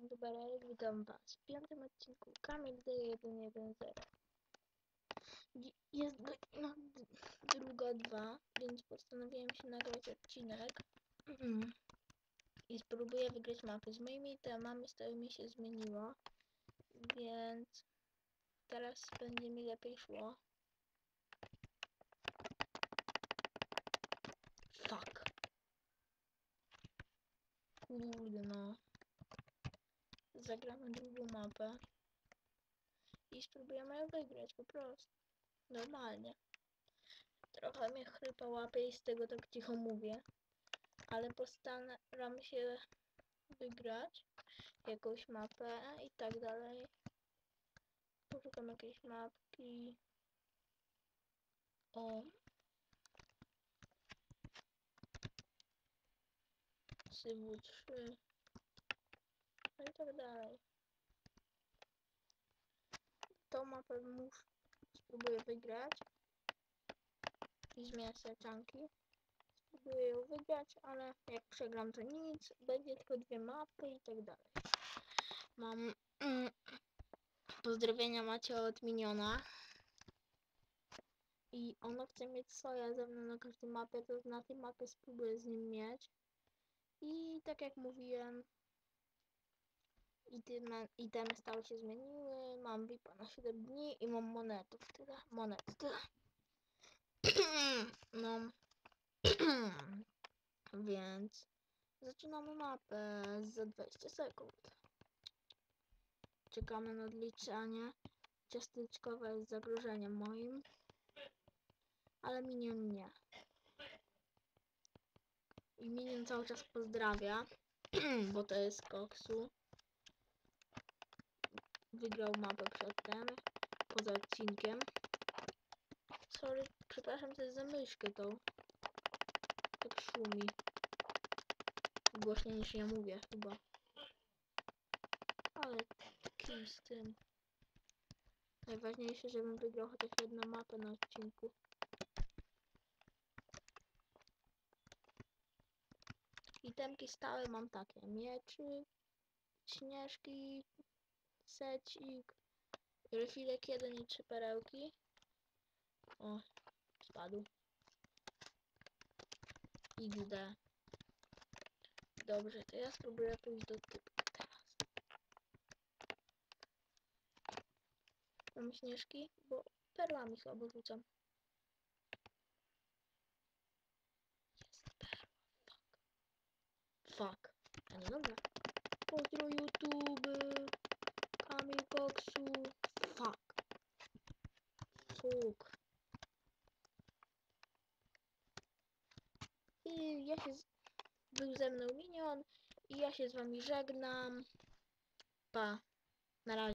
Dzień dobry, witam was w 5. odcinku Kamil D110. Jest godzina 2:02, więc postanowiłem się nagrać odcinek i spróbuję wygrać mapę. Z moimi temami mi się zmieniło, więc teraz będzie mi lepiej szło. Fuck. Kurde no. Zagramy drugą mapę i spróbujemy ją wygrać po prostu. Normalnie. Trochę mnie chrypa łapie i z tego tak cicho mówię. Ale postaram się wygrać jakąś mapę i tak dalej. Poszukam jakiejś mapki. O. Sywu 3. No i tak dalej. Tą mapę spróbuję wygrać. I zmieniać czanki. Spróbuję ją wygrać, ale jak przegram to nic. Będzie tylko 2 mapy i tak dalej. Mam pozdrowienia macie od Miniona. I ono chce mieć swoje ze mną na każdej mapie, to na tej mapie spróbuję z nim mieć. I tak jak mówiłem, itemy stałe się zmieniły, mam VIPa na 7 dni i mam monetów tyle, tyle. No, więc zaczynamy mapę za 20 sekund. Czekamy na odliczanie. Ciasteczkowe jest zagrożeniem moim, ale Minion nie. I Minion cały czas pozdrawia, bo to jest koksu. Wygrał mapę przedtem, poza odcinkiem. Sorry, przepraszam też za myszkę tą. Tak szumi. Głośniej niż ja mówię chyba. Ale kij z tym. Najważniejsze, żebym wygrał chociaż jedną mapę na odcinku. Itemki stałe mam takie. Mieczyk, śnieżki, secik, refilek 1 i 3 perełki. O, spadł. XD. Dobrze, to ja spróbuję pójść do typu teraz. Mam śnieżki, bo perłami słabo rzucam. Jest perła, fuck. A nie dobra. Pozdro YouTube, Kamil Koksu, fuck. I był ze mną Minion i ja się z wami żegnam. Pa. Na razie.